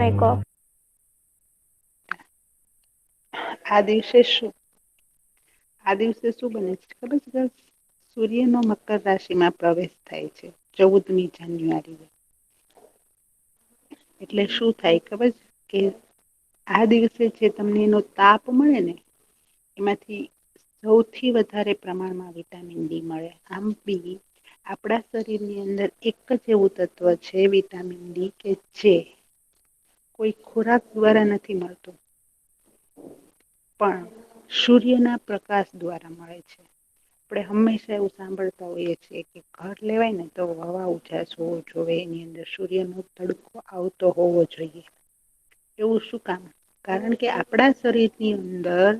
કહો. આ દિવસે શું બને છે ખબર છે? સૂર્યનો મકર રાશિમાં પ્રવેશ થાય છે 14મી જાન્યુઆરી. એટલે શું થાય ખબર છે કે આ દિવસે જે તમને એનો તાપ મળે ને એમાંથી સૌથી વધારે પ્રમાણમાં વિટામિન ડી મળે. આમ બી આપણા શરીરની અંદર એક જ એવું તત્વ છે વિટામિન ડી કે જે કોઈ ખોરાક દ્વારા નથી મળતું. પણ સૂર્યના પ્રકાશ દ્વારા મળે છે. આપણે હંમેશા એવું સાંભળતા હોઈએ છીએ કે ઘર લેવાય ને તો હવા ઉજાસ હોવો જોઈએ, એની અંદર સૂર્યનો તડકો આવતો હોવો જોઈએ. એવું શું કામ? કારણ કે આપણા શરીરની અંદર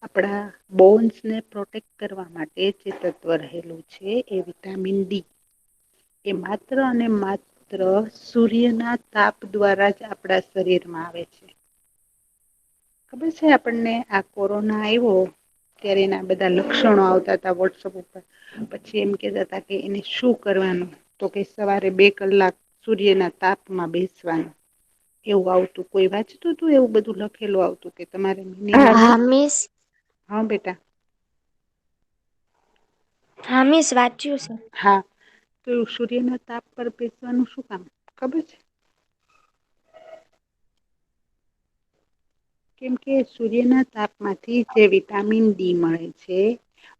આપણા બોન્સને પ્રોટેક્ટ કરવા માટે જે તત્વ રહેલું છે એ વિટામિન ડી. એ માત્ર અને માત્ર સૂર્યના તાપ દ્વારા જ આપણા શરીરમાં આવે છે. ખબર છે આપણને આ કોરોના આવ્યો ત્યારે એના બધા લક્ષણો આવતા હતા વોટ્સઅપ ઉપર. પછી એમ કેતા હતા કે એને શું કરવાનું? તો કે સવારે 2 કલાક સૂર્યના તાપમાં બેસવાનું. એવું આવતું. કોઈ વાંચતું હતું એવું બધું લખેલું આવતું કે તમારે હા મિસ. હા બેટા. હા મિસ વાંચ્યું છે. હા તો સૂર્યના તાપ પર બેસવાનું શું કામ ખબર છે? કેમ કે સૂર્યના તાપમાંથી જે વિટામિન ડી મળે છે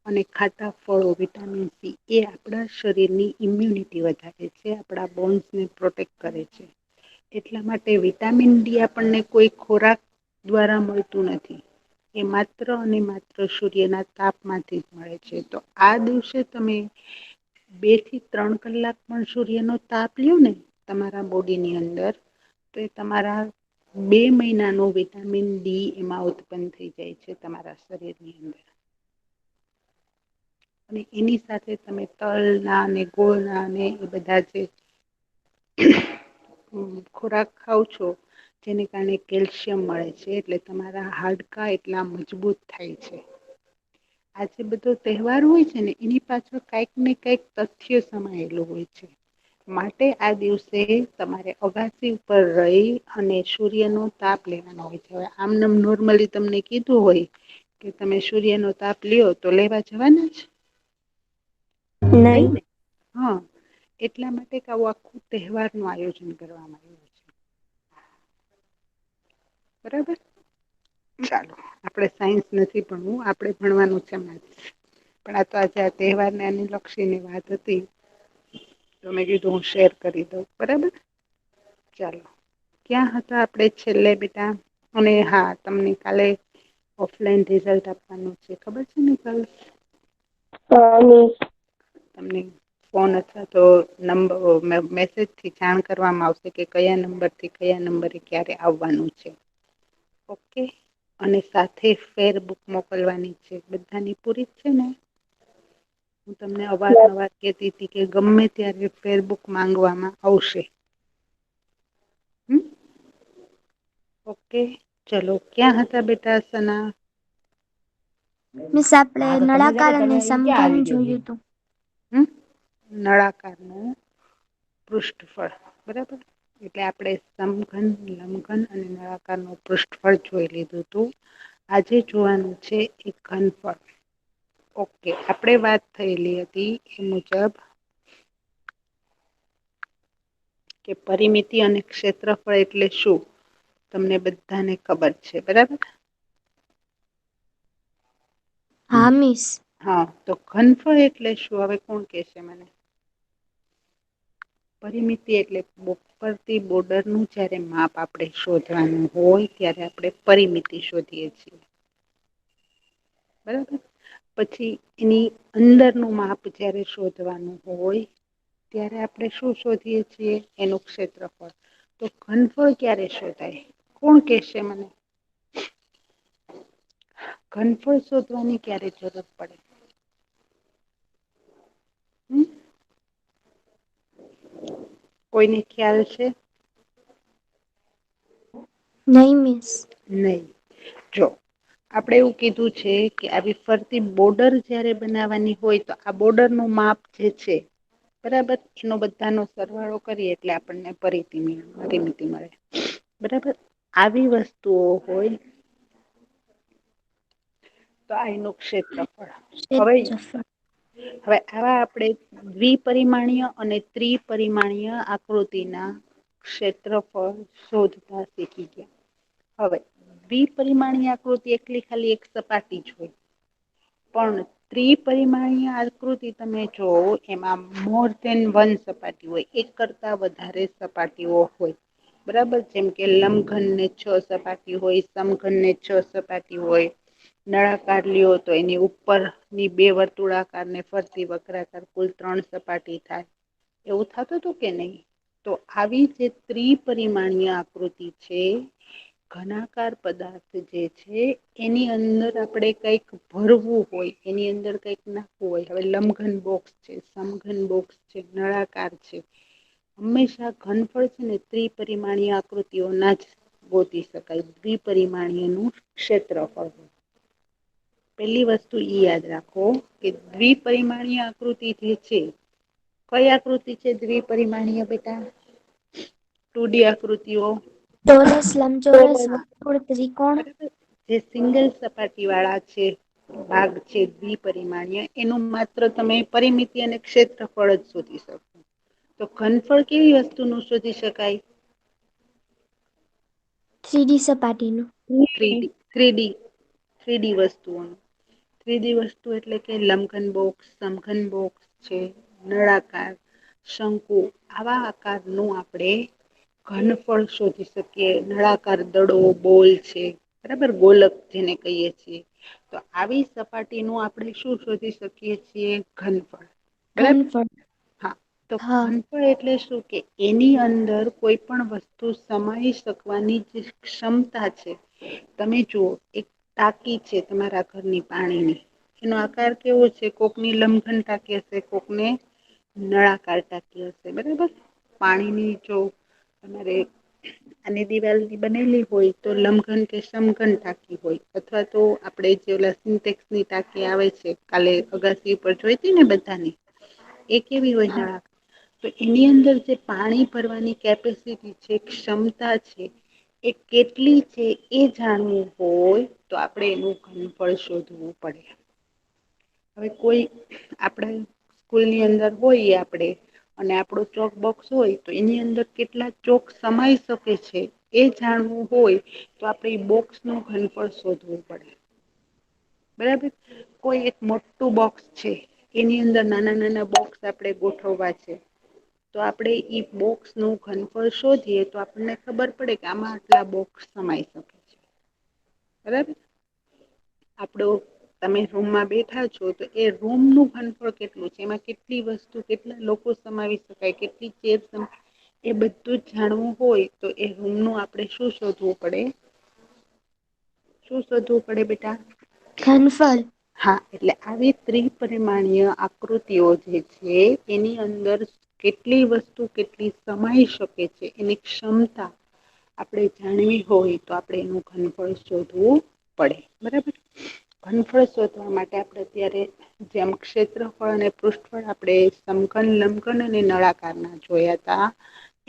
અને ખાટા ફળો વિટામિન સી એ આપણા શરીરની ઇમ્યુનિટી વધારે છે. આપણા બોન્સને પ્રોટેક્ટ કરે છે. એટલા માટે વિટામિન ડી આપણને કોઈ ખોરાક દ્વારા મળતું નથી. એ માત્ર અને માત્ર સૂર્યના તાપમાંથી જ મળે છે. તો આ દિવસે તમે 2 થી 3 કલાક પણ સૂર્યનો તાપ લ્યો ને તમારા બોડીની અંદર તો એ તમારા 2 મહિનાનો વિટામિન ડી એમાં ઉત્પન્ન થઈ જાય છે તમારા શરીરની અંદર. અને એની સાથે તમે તલના અને ગોળના અને એ બધા જે ખોરાક ખાવ છો જેને કારણે કેલ્શિયમ મળે છે એટલે તમારા હાડકા એટલા મજબૂત થાય છે. આ જે બધો તહેવાર હોય છે ને એની પાછળ કંઈક ને કંઈક તથ્ય સમાયેલું હોય છે. માટે આ દિવસે તમારે અગાસી ઉપર રહી અને સૂર્યનો તાપ લેવાનો હોય છે. હવે આમ નોર્મલી તમને કીધું હોય કે તમે સૂર્યનો તાપ લ્યો તો લેવા જવાના જ? નહી. નહીં ને? હા એટલા માટે કે આવું આખું તહેવારનું આયોજન કરવામાં આવ્યું છે. બરાબર? ચાલો આપણે સાયન્સ નથી ભણવું આપણે ભણવાનું છે મેથ્સ. પણ આ તો આજે આ તહેવારને અનુલક્ષીની વાત હતી. તો મેં કીધું હું શેર કરી દઉં. બરાબર? ચાલો. ક્યાં હતા આપણે છેલ્લે બેટા? અને હા તમને કાલે ઓફલાઈન રિઝલ્ટ આપવાનું છે ખબર છે ને કાલે? હા મિસ. તમને ફોન અથવા તો મેસેજથી જાણ કરવામાં આવશે કે કયા નંબરથી કયા નંબરે ક્યારે આવવાનું છે. ઓકે? અને સાથે ફેર બુક મોકલવાની છે. બધાની પૂરી જ છે ને? હું તમને અવારનવાર કહેતી હતી કે ગમે ત્યારે ફેરબુક માંગવામાં આવશે. ઓકે ચલો ક્યાં હતા બેટા સના? મિસ આપણે નળાકાર અને સમઘન જોયું હતું. નળાકારનું પૃષ્ઠફળ. બરાબર? એટલે આપણે સમઘન, લંબઘન અને નળાકારનું પૃષ્ઠફળ જોઈ લીધું હતું. આજે જોવાનું છે એ ઘનફળ. ઓકે આપણે વાત થયેલી હતી એ મુજબ કે પરિમિતિ અને ક્ષેત્રફળ એટલે શું? તમને બધાને ખબર છે. બરાબર? હા મિસ. હા તો ઘનફળ એટલે શું હવે કોણ કેશે મને? પરિમિતિ એટલે ઉપરથી બોર્ડરનું જ્યારે માપ આપણે શોધવાનું હોય ત્યારે આપણે પરિમિતિ શોધીએ છીએ. બરાબર? પછી એની અંદરનું માપ જ્યારે શોધવાનું હોય ત્યારે આપણે શું શોધીએ છીએ? એનું ક્ષેત્રફળ. તો ઘનફળ ક્યારે શોધાય? કોણ કેશે મને? ઘનફળ શોધવાની ક્યારે જરૂર પડે? કોઈને ખ્યાલ છે? નહીં મિસ. નહીં. જો આપણે એવું કીધું છે કે આવી ફરતી બોર્ડર જયારે બનાવવાની હોય તો આ બોર્ડરનું માપ જે છે બરાબર એનો બધાનો સરવાળો કરીએ એટલે આપણને પરિમિતિ મળે. બરાબર, આવી વસ્તુઓ હોય તો આ એનું ક્ષેત્રફળ. હવે ક્ષેત્રફળ. આવા આપણે દ્વિપરિમાણીય અને ત્રિપરિમાણીય આકૃતિના ક્ષેત્રફળ શોધતા શીખી ગયા. હવે દ્વિપરિમાણીય આકૃતિ એટલી ખાલી એક સપાટી જ હોય, પણ ત્રિપરિમાણીય આકૃતિ તમે જોવો એમાં મોર ધેન વન સપાટી હોય, એક કરતા વધારે સપાટીઓ હોય. બરાબર, જેમ કે લંબઘન ને 6 સપાટી હોય, સમઘન ને 6 સપાટી હોય. નળાકાર લ્યો તો એની ઉપરની 2 વર્તુળાકાર ને ફરતી વક્રાકાર કુલ 3 સપાટી થાય. એવું થતું હતું કે નહીં? તો આવી જે ત્રિપરિમાણીય આકૃતિ છે, ઘનાકાર પદાર્થ જે છે એની અંદર આપણે કંઈક ભરવું હોય, એની અંદર કંઈક નાખવું હોય. હવે લંબઘન બોક્સ છે, સમઘન બોક્સ છે, નળાકાર છે, હંમેશા ઘનફળ છે ને ત્રિપરિમાણીય આકૃતિઓના જ ગોતી શકાય. દ્વિપરિમાણીયનું ક્ષેત્રફળ. પેલી વસ્તુ ઈ યાદ રાખો કે દ્વિપરિમાણીય આકૃતિ જે છે, કઈ આકૃતિ છે દ્વિપરિમાણીય બેટા? 2D આકૃતિઓ. ચોરસ, લંબચોરસ, વર્તુળ, ત્રિકોણ. બરાબર, જે સિંગલ સપાટી વાળા છે ભાગ છે દ્વિપરિમાણીય, એનું માત્ર તમે પરિમિતિ અને ક્ષેત્રફળ જ શોધી શકો. તો ઘનફળ કેવી વસ્તુનું શોધી શકાય? 3D સપાટીનું. 3D વસ્તુઓનું. 3D વસ્તુ એટલે કે લંબઘન બોક્સ, સમઘન બોક્સ છે, નળાકાર, શંકુ, આવા આકારનું આપણે ઘનફળ શોધી શકીએ. નળાકાર દડો, બોલ છે, બરાબર, ગોલક જેને કહીએ છીએ. તો આવી સપાટીનું આપણે શું શોધી શકીએ છીએ? ઘનફળ. બરાબર, ઘનફળ. હા. તો હા. ઘનફળ એટલે શું? કે એની અંદર કોઈ પણ વસ્તુ સમાઈ શકવાની જે ક્ષમતા છે. તમે જુઓ, એક ટાંકી છે તમારા ઘરની પાણીની, એનો આકાર કેવો છે? કોકની લંબઘન ટાંકી હશે, કોકને નળાકાર ટાંકી હશે. બરાબર, પાણીની જો તમારે અને દિવાલની બનેલી હોય તો લંબઘન કે સમઘન ટાંકી હોય, અથવા તો આપણે જે ઓલા સિન્ટેક્સની ટાંકી આવે છે, કાલે અગાસી ઉપર જોઈ હતી ને બધાની, એ કેવી હોય? હા. નળાકાર. તો એની અંદર જે પાણી ભરવાની કેપેસિટી છે, ક્ષમતા છે, એ કેટલી છે એ જાણવું હોય તો આપણે એનું ઘનફળ શોધવું પડે. હવે કોઈ આપણે સ્કૂલની અંદર હોઈએ આપણે, અને આપણો ચોક બોક્સ હોય તો એની અંદર કેટલા ચોક સમાઈ શકે છે એ જાણવું હોય તો આપણે એ બોક્સનું ઘનફળ શોધવું પડે. બરાબર, કોઈ એક મોટું બોક્સ છે, એની અંદર નાના નાના બોક્સ આપણે ગોઠવવા છે, તો આપણે ઈ બોક્સનું ઘનફળ શોધીએ તો આપણને ખબર પડે કે આમાં આટલા બોક્સ સમાઈ શકે છે. બરાબર, આપણો તમે રૂમમાં બેઠા છો તો એ રૂમનું ઘનફળ કેટલું છે, એમાં કેટલી વસ્તુ, કેટલા લોકો સમાવી શકાય, કેટલી ચેર, એ બધું જ જાણવું હોય તો એ રૂમનું આપણે શું શોધવું પડે? શું શોધવું પડે બેટા? ઘનફળ. હા, એટલે આવી ત્રિપરિમાણીય આકૃતિઓ જે છે એની અંદર કેટલી વસ્તુ કેટલી સમાઈ શકે છે એની ક્ષમતા આપણે જાણવી હોય તો આપણે એનું ઘનફળ શોધવું પડે. બરાબર, ઘનફળ શોધવા માટે આપણે અત્યારે જેમ ક્ષેત્રફળ અને પૃષ્ઠફળ આપણે સમઘન, લંબઘન અને નળાકારના જોયા હતા,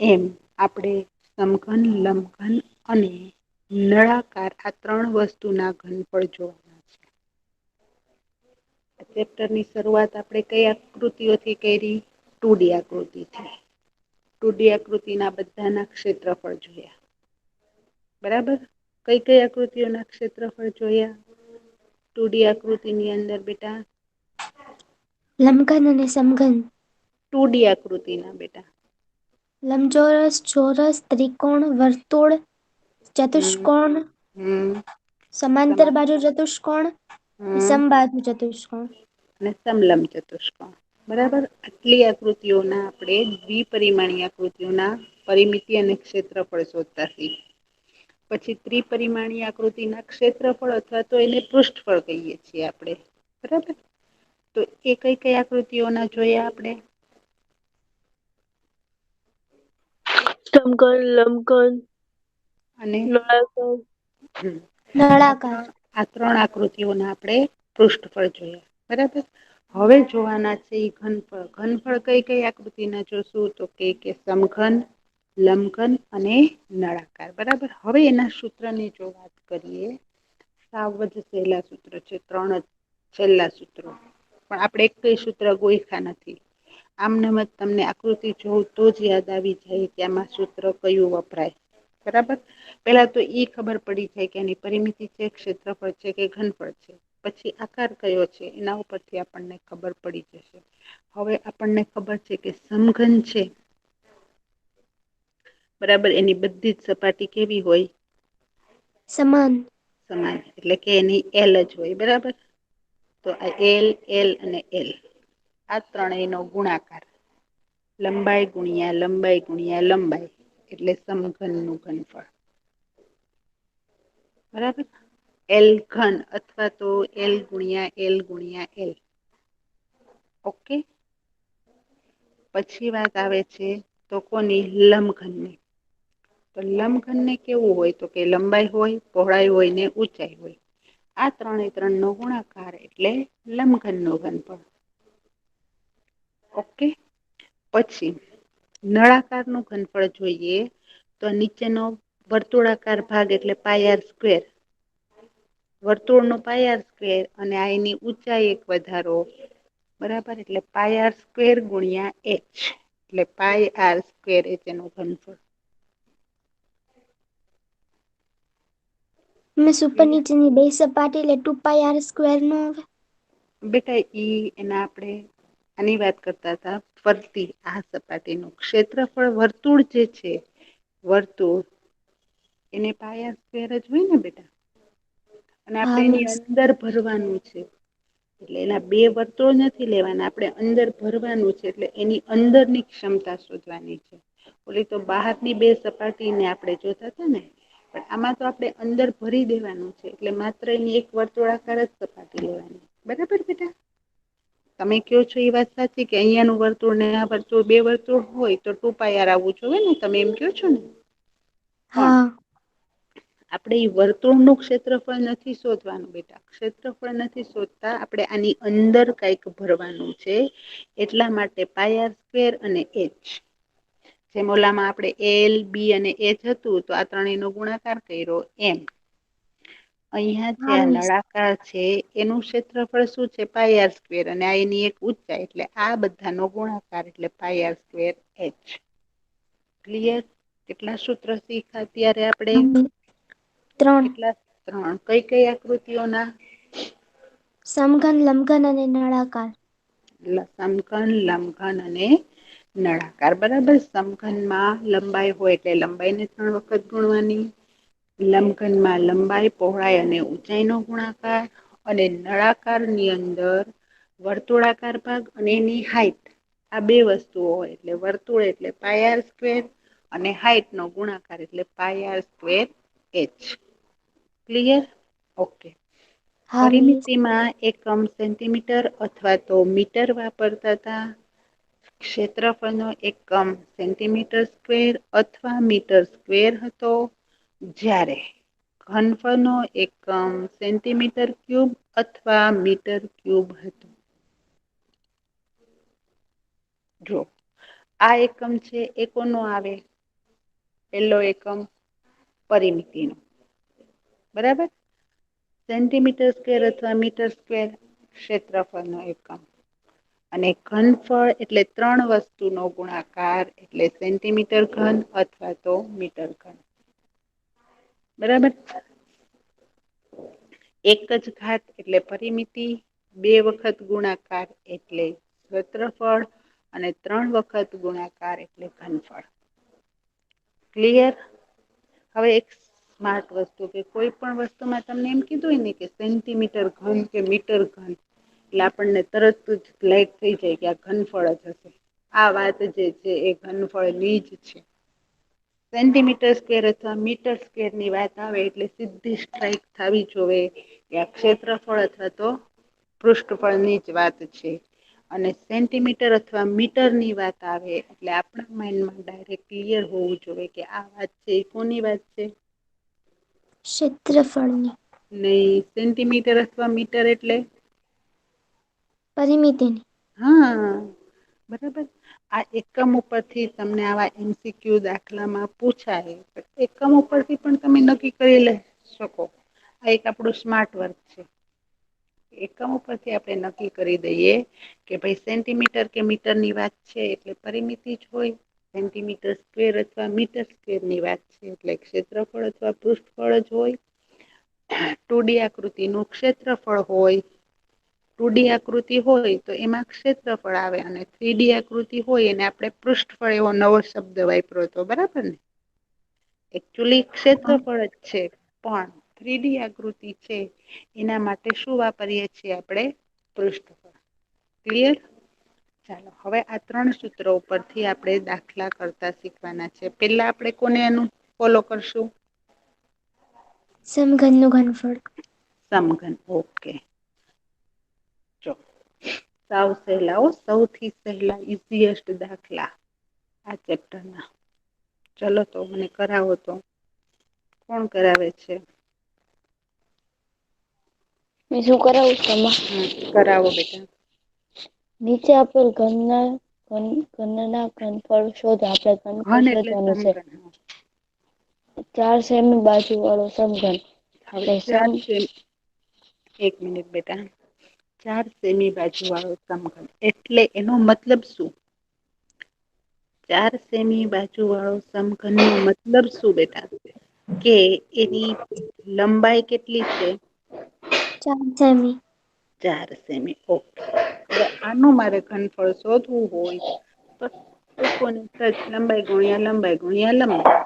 એમ આપણે સમઘન, લંબઘન અને નળાકાર આ 3 વસ્તુના ઘનફળ જોવાના છે. ચેપ્ટરની શરૂઆત આપણે કઈ આકૃતિઓથી કરી? 2D આકૃતિથી. 2D આકૃતિના બધાના ક્ષેત્રફળ જોયા. બરાબર, કઈ કઈ આકૃતિઓના ક્ષેત્રફળ જોયા 2D આકૃતિની અંદર બેટા? લંબઘન અને સમઘન. 2D આકૃતિના બેટા? લંબચોરસ, ચોરસ, ત્રિકોણ, વર્તુળ, હમ ચતુષ્કોણ, હમ સમાંતર બાજુ ચતુષ્કોણ, હમ સમબાજુ ચતુષ્કોણ. અને સમલંબ ચતુષ્કોણ. બરાબર, આટલી આકૃતિઓના આપણે દ્વિપરિમાણીય આકૃતિઓના પરિમિતિ અને ક્ષેત્રફળ શોધતા શીખ્યા. પછી ત્રિપરિમાણીય આકૃતિના ક્ષેત્રફળ અથવા તો એને પૃષ્ઠફળ કહીએ છીએ આપણે. બરાબર, તો એ કઈ કઈ આકૃતિઓના જોયા આપણે? સમઘન, લંબઘન, અને નળાકાર. નળાકાર. આ ત્રણ આકૃતિઓના આપણે પૃષ્ઠફળ જોયા. બરાબર, હવે જોવાના છે એ ઘનફળ. ઘનફળ કઈ કઈ આકૃતિના જોશું? તો કે સમઘન, લંબઘન અને નળાકાર. બરાબર. હવે એના સૂત્રની જો વાત કરીએ, સાવ જ સહેલા સૂત્ર છે, 3 જ છેલ્લા સૂત્રો, પણ આપણે એક કઈ સૂત્ર ગોઈખા નથી. આમનેમ જ તમને આકૃતિ જોવ તો જ યાદ આવી જાય કે આમાં સૂત્ર કયું વપરાય. બરાબર. પેલા તો ઈ ખબર પડી જાય કે એની પરિમિતિ છે, ક્ષેત્રફળ છે કે ઘનફળ છે. પછી આકાર કયો છે એના ઉપરથી આપણને ખબર પડી જશે. હવે આપણને ખબર છે કે સમઘન છે, બરાબર, એની બધી જ સપાટી કેવી હોય? સમાન. સમાન. એટલે કે એની એલ જ હોય. બરાબર. તો આ એલ, એલ અને એલ આ ત્રણેયનો ગુણાકાર. લંબાઈ ગુણ્યા લંબાઈ ગુણ્યા લંબાઈ એટલે સમઘનનું ઘનફળ. બરાબર. એલ ઘન અથવા તો એલ ગુણ્યા એલ ગુણ્યા એલ. ઓકે. પછી વાત આવે છે તો કોની? લંબઘનની. તો લંબઘનને કેવું હોય? તો કે લંબાઈ હોય, પહોળાઈ હોય ને ઊંચાઈ હોય. આ ત્રણેય નો ગુણાકાર એટલે લંબઘનનું ઘનફળ. ઓકે. પછી નળાકારનું ઘનફળ જોઈએ તો નીચેનો વર્તુળાકાર ભાગ એટલે પાય આર સ્ક્વેર. વર્તુળનો પાય આર સ્ક્વેર અને આ એની ઊંચાઈ એક વધારો. બરાબર. એટલે પાય આર સ્ક્વેર ગુણ્યા એચ એટલે પાય આર સ્ક્વેર એચ એનું ઘનફળ. મિસ ઉપર નીચેની બે સપાટી એટલે 2πr² નો આવે? બેટા એના આપણે આની વાત કરતા હતા, ફરતી આ સપાટીનું ક્ષેત્રફળ વર્તુળ જે છે, વર્તુળ એને પાય આર સ્ક્વેર જ હોય ને બેટા. અને આપણે હા એની મિસ. અંદર ભરવાનું છે. એટલે એના બે વર્તુળ નથી લેવાના, આપણે અંદર ભરવાનું છે. એટલે એની અંદરની ક્ષમતા શોધવાની છે. ઓલી તો બહારની બે સપાટીને આપણે જોતા હતા ને, પણ આમાં તો આપણે અંદર ભરી દેવાનું છે. એટલે માત્ર એની એક વર્તુળાકાર જ સપાટી લેવાની. બરાબર બેટા. તમે કહો છો એ વાત સાચી કે અહિયાંનું વર્તુળ ને આ વર્તુળ બે વર્તુળ હોય તો 2πr આવવું જોઈએ ને, તમે એમ કહો છો ને. પણ હા. આપણે એ વર્તુળનું ક્ષેત્રફળ નથી શોધવાનું બેટા. ક્ષેત્રફળ નથી શોધતા, આપણે આની અંદર કંઈક ભરવાનું છે. એટલા માટે પાય આર સ્ક્વેર અને એચ. જેમ ઓલામાં આપણે એલ, બી અને એચ હતું તો આ ત્રણેયનો ગુણાકાર કર્યો એમ. અહિયાં જે હા આ મિસ. નળાકાર છે એનું ક્ષેત્રફળ શું છે? પાય આર સ્ક્વેર અને આ એની એક ઊંચાઈ એટલે આ બધાનો ગુણાકાર એટલે pi R square H. Clear? કેટલા સૂત્ર શીખ્યા અત્યારે આપણે? હા મિસ. 3. કેટલા? 3. કઈ કઈ આકૃતિઓના? સમઘન, લંબઘન અને નળાકાર. સમઘન, લંબઘન અને નળાકાર. બરાબર. સમઘનમાં લંબાઈ હોય એટલે લંબાઈને 3 વખત ગુણવાની. લંબઘનમાં લંબાઈ, પહોળાઈ અને ઊંચાઈનો ગુણાકાર. અને નળાકારની અંદર વર્તુળાકાર ભાગ અને એની હાઈટ. આ બે વસ્તુઓ હોય એટલે વર્તુળ એટલે પાય આર સ્ક્વેર અને હાઈટનો ગુણાકાર એટલે pi R square H. Clear? Okay. હા મિસ. પરિમિતિમાં એકમ સેન્ટીમીટર અથવા તો મીટર વાપરતા હતા. ક્ષેત્રફળનો એકમ સેન્ટીમીટર સ્ક્વેર અથવા મીટર સ્ક્વેર હતો. જ્યારે ઘનફળનો એકમ સેન્ટીમીટર ક્યુબ અથવા મીટર ક્યુબ હતો. જો આ એકમ છે એ કોનો આવે? પેલો એકમ પરિમિતિનો. બરાબર. સેન્ટીમીટર સ્ક્વેર અથવા મીટર સ્ક્વેર ક્ષેત્રફળનો એકમ. અને ઘનફળ એટલે 3 વસ્તુનો ગુણાકાર એટલે સેન્ટીમીટર ઘન અથવા તો મીટર ઘન. બરાબર. એક જ ઘાત એટલે પરિમિતિ, 2 વખત ગુણાકાર એટલે ક્ષેત્રફળ અને 3 વખત ગુણાકાર એટલે ઘનફળ. ક્લિયર? હવે એક સ્માર્ટ વસ્તુ કે કોઈ પણ વસ્તુમાં તમને એમ કીધું હોય ને કે સેન્ટીમીટર ઘન કે મીટર ઘન એટલે આપણને તરત જ લાઈટ થઈ જાય કે આ ઘનફળ જ હશે. આ વાત જે છે એ ઘનફળની જ છે. સેન્ટીમીટર સ્ક્વેર અથવા મીટર સ્ક્વેરની વાત આવે એટલે સીધી સ્ટ્રાઈક થવી જોવે કે આ ક્ષેત્રફળ અથવા તો પૃષ્ઠફળની જ વાત છે. અને સેન્ટીમીટર અથવા મીટરની વાત આવે એટલે આપણા માઈન્ડમાં ડાયરેક્ટ ક્લિયર હોવું જોઈએ કે આ વાત છે એ કોની વાત છે? ક્ષેત્રફળની. નહીં. સેન્ટીમીટર અથવા મીટર એટલે? પરિમિતિની. હા, બરાબર. આ એકમ ઉપરથી તમને આવા MCQ દાખલામાં પૂછાય. એકમ ઉપરથી પણ તમે નક્કી કરી લે શકો. આ એક આપણું સ્માર્ટ વર્ક છે. એકમ ઉપરથી આપણે નક્કી કરી દઈએ કે ભાઈ સેન્ટીમીટર કે મીટર ની વાત છે એટલે પરિમિતિ જ હોય. સેન્ટીમીટર સ્ક્વેર અથવા મીટર સ્ક્વેર ની વાત છે એટલે ક્ષેત્રફળ અથવા પૃષ્ઠફળ જ હોય. 2D આકૃતિ નું ક્ષેત્રફળ હોય. 2D આકૃતિ હોય તો એમાં ક્ષેત્રફળ આવે અને 3D આકૃતિ હોય એને આપણે પૃષ્ઠફળ એવો નવો શબ્દ વાપર્યો હતો બરાબર ને. એકચુલી ક્ષેત્રફળ જ છે પણ 3D આકૃતિ છે એના માટે શું વાપરીએ છીએ આપણે પૃષ્ઠફળ. ક્લિયર. ચાલો હવે આ 3 સૂત્રો ઉપરથી આપણે દાખલા કરતા શીખવાના છે. પેલા આપણે કોને એનું ફોલો કરશું? સમઘનનું ઘનફળ. સમઘન. ઓકે. જો સાવ સહેલા સૌથી સહેલા ઈઝીએસ્ટ દાખલા આ ચેપ્ટર ના. ચલો તો મને કરાવો તો. કોણ કરાવે છે? મેં શું કરાવું તમા કરાવો બેટા. નીચે આપેલ ઘનના ઘનફળ શોધો. આપણે ઘન ઘનફળ એટલે શોધવાનું છે. સમઘન. 4 સેમી બાજુ વાળો સમઘન. હવે એટલે 4 સેમી. એક મિનિટ બેટા. 4 સેમી બાજુ વાળો સમઘન એટલે એનો મતલબ શું? 4 સેમી બાજુ વાળો સમઘન નો મતલબ શું બેટા? કે એની લંબાઈ કેટલી છે? 4 સેમી. 4 સેમી. ઓકે. હવે આનું મારે ઘનફળ શોધવું હોય તો લંબાઈ ગુણ્યા લંબાઈ ગુણ્યા લંબાઈ.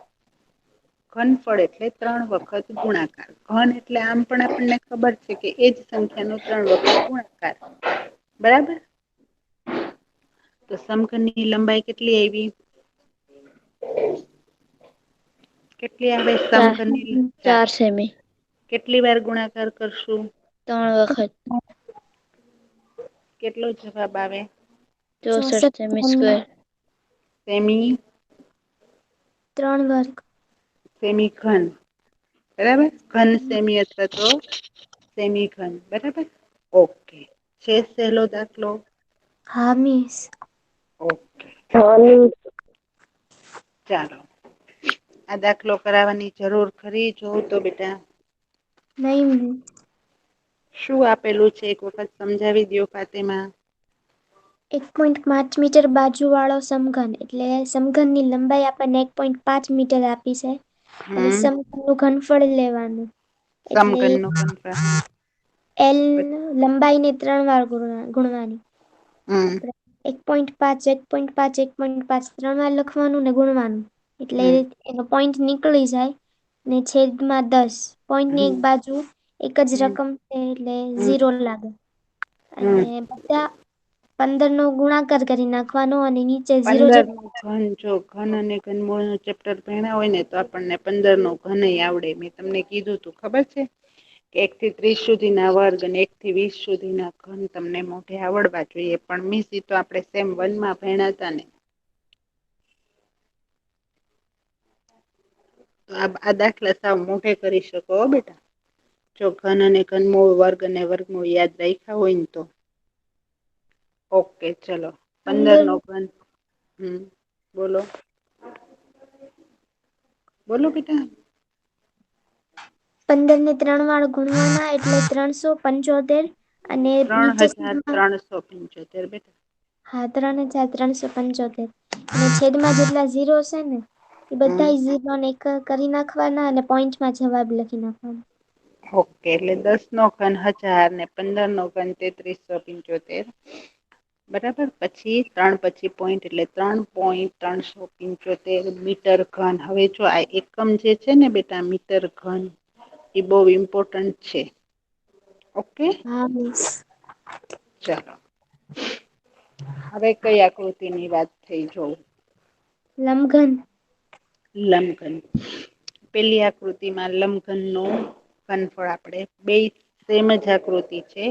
ઘનફળ એટલે 3 વખત ગુણાકાર. ઘન એટલે આમ પણ આપણને ખબર છે કે એજ સંખ્યા નો 3 વખત ગુણાકાર. બરાબર. તો સમઘન ની લંબાઈ કેટલી આવી? કેટલી આવે સમઘનની? 4 સેમી. કેટલી વાર ગુણાકાર કરશું? 3 વખત. કેટલો જવાબ આવે? 64 સેમી સ્ક્વેર. સેમી. 3 વર્ગ. સેમી ઘન. બરાબર. ઘન સેમી અથવા તો સેમી ઘન. બરાબર. ઓકે. છે સહેલો દાખલો? હા મિસ. ઓકે. ચાલો. આ દાખલો કરાવવાની જરૂર ખરી જોવ તો બેટા? નહીં મિસ. શું આપેલું છે એક વખત સમજાવી દો ફાતેમા. 1.5 મીટર બાજુ વાળો સમઘન એટલે સમઘન ની લંબાઈ આપણને 1.5 મીટર આપી છે. અને હમ સમઘન નું ઘનફળ લેવાનું. એટલે સમઘન નું ઘનફળ. હા. L લંબાઈ ને 3 વાર ગુણવાની. હમ આપણે 1.5 1.5 1.5 3 વાર લખવાનું ને ગુણવાનું. એટલે હમ એનો પોઈન્ટ નીકળી જાય ને છેદમાં 10. પોઈન્ટની એક હમ બાજુ એક જ હમ રકમ છે એટલે હમ 0 લાગે. હમ અને બધા 15 નો ગુણાકાર કરી નાખવાનો અને 0 15 જેટલા નું ઘન જો ઘન અને ઘનમૂળ નું ચેપ્ટર ભણ્યા હોય ને તો આપણને 15 નો ઘન આવડે. મેં તમને કીધું તું ખબર છે? કે 1 થી 30 સુધી ના વર્ગ અને 1 થી 20 સુધી ના ઘન તમને મોઢે આવડવા જોઈએ. પણ મિસ ઈ તો આપણે સેમ 1 માં ભણ્યા હતા ને. તો આ દાખલા સાવ મોઢે કરી શકો હો બેટા. જો ઘન અને ઘનમૂળ, વર્ગ અને વર્ગમૂળ યાદ રાખ્યા હોય ને તો. ઓકે ચલો. 15 નો ઘન. બોલો. બોલો બેટા. 15 ને 3 વાર ગુણવાના એટલે 375. અને નીચે છેદમાં 3375 બેટા. હા 3375. અને છેદમાં જેટલા 0 છે ને એ હમ બધા 0 ને 1 કરી નાખવાના અને પોઈન્ટમાં જવાબ લખી નાખવાનો. ઓકે. એટલે 10 નો ઘન 1000 ને 15 નો ઘન 3375. બરાબર. પછી 3 પછી પોઈન્ટ એટલે 3.375 મીટર ઘન. હવે જો આ એકમ જે છે ને બેટા મીટર ઘન એ બહુ ઇમ્પોર્ટન્ટ છે. ઓકે. હા મિસ. ચાલો. હવે કઈ આકૃતિની વાત થઈ જોવ. લંબઘન. લંબઘન. પેલી આકૃતિમાં લંબઘન નું ઘનફળ આપણે બે સેમ જ આકૃતિ છે.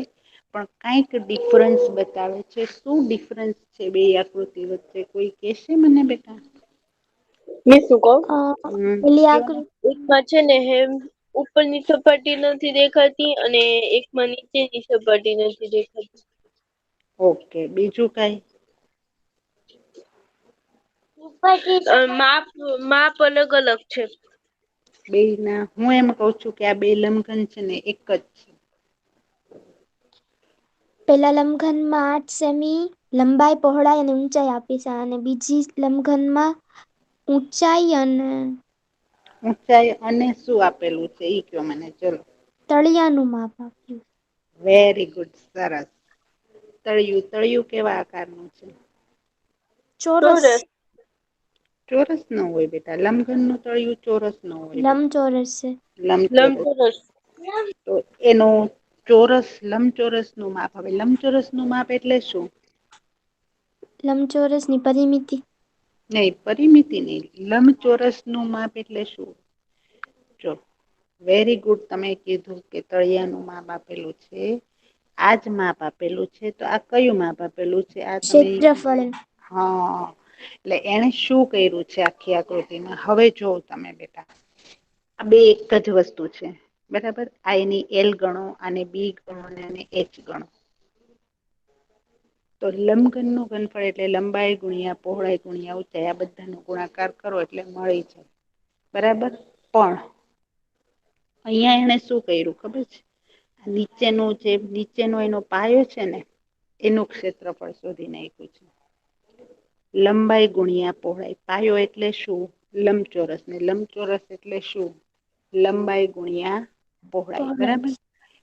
પણ કઈક ડિફરન્સ બતાવે છે. શું ડિફરન્સ છે બે આકૃતિ વચ્ચે? કોઈ કેશે મને બેટા? મેં શું કહું? પેલી કયો ને આકૃતિ એકમાં છે ને ઉપરની સપાટી નથી દેખાતી અને એકમાં નીચેની સપાટી નથી દેખાતી. ઓકે. બીજું કઈ? માપ માપ અલગ અલગ છે. બે ના હું એમ કઉ છું કે આ બે લંબઘન છે ને એક જ છે. પેલા લંબઘનમાં 8 સેમી લંબાઈ પહોળાઈ અને ઊંચાઈ આપી છે અને બીજી લંબઘનમાં ઊંચાઈ અને ઊંચાઈ અને શું આપેલું છે ઈ કયો મને ચલો. તળિયાનું માપ આપ્યું. વેરી ગુડ સરસ. તળિયું કેવા આકારનું છે? ચોરસ. ચોરસ ન હોય બેટા લંબઘન નું તળિયું ચોરસ ન હોય બેટા. લંબચોરસ છે. લંબચોરસ. તો એનો ચોરસ લંબચોરસ નું માપ હવે લંબચોરસ નું માપ એટલે શું? લંબચોરસની પરિમિતિ. નહી પરિમિતિ નહી લંબચોરસ નું માપ એટલે શું? જો વેરી ગુડ તમે કીધું કે તળિયાનું માપ આપેલું છે. આજ માપ આપેલું છે તો આ કયું માપ આપેલું છે આ તમે ક્ષેત્રફળ. હા એટલે એને શું કર્યું છે આખી આકૃતિમાં હવે જોવ તમે બેટા. આ બે એક જ વસ્તુ છે. બરાબર આ એની એલ ગણો અને બી ગણો અને એચ ગણો. તો લંબઘન નું ઘનફળ એટલે લંબાઈ ગુણ્યા પહોળાઈ ગુણ્યા ઊંચાઈ આ બધા નો ગુણાકાર કરો એટલે મળી જાય બરાબર પણ અહિયાં એને શું કર્યું ખબર છે? નીચેનું જે નીચેનો એનો પાયો છે ને એનું ક્ષેત્રફળ શોધી નાખ્યું છે. લંબાઈ ગુણ્યા પહોળાઈ પાયો એટલે શું? લંબચોરસ ને લંબચોરસ એટલે શું? લંબાઈ ગુણ્યા પહોળાઈ બરાબર.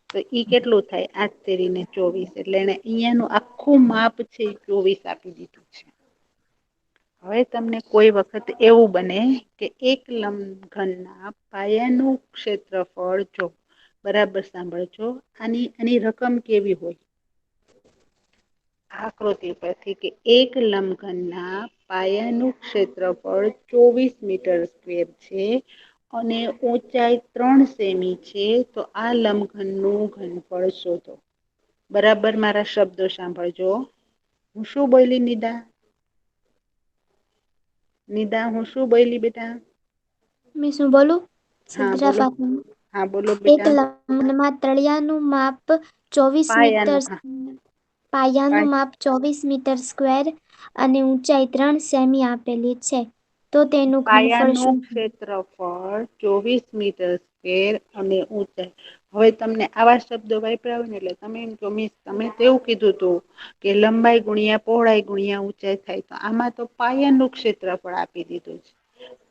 તો ઈ કેટલું થાય 8 તેરી ને 24 એટલે એને અહિયાંનું આખું માપ છે 24 આપી દીધું છે. હવે તમને કોઈ વખત એવું બને કે એક લંબઘન ના પાયાનું ક્ષેત્રફળ જો બરાબર સાંભળજો આની રકમ કેવી હોય? આકૃતિ પરથી કે એક લંબઘન ના પાયાનું ક્ષેત્રફળ 24 મીટર સ્ક્વેર છે. અને ઊંચાઈ 3 સેમી છે તો આ લંબઘન નું ઘનફળ શોધો. બરાબર મારા શબ્દો સાંભળજો હું શું બોલી નિદા? નિદા હું શું બોયલી બેટા? મેં શું બોલું? હા બોલો હા બોલો બેટા લંબઘનમાં તળિયાનું માપ 24 મીટર પાયાનું હા પાયાનું માપ 24 મીટર સ્ક્વેર અને ઊંચાઈ 3 સેમી આપેલી છે. તો તેનું ઘનફળ પાયાનું શું? ક્ષેત્રફળ 24 મીટર સ્ક્વેર અને ઊંચાઈ હવે તમને આવા શબ્દો વાપરા હોય ને એટલે તમે એમ કહો મિસ તમે તો એવું કીધું તું કે લંબાઈ ગુણ્યા પહોળાઈ ગુણ્યા ઊંચાઈ થાય તો આમાં તો પાયાનું ક્ષેત્રફળ આપી દીધું છે.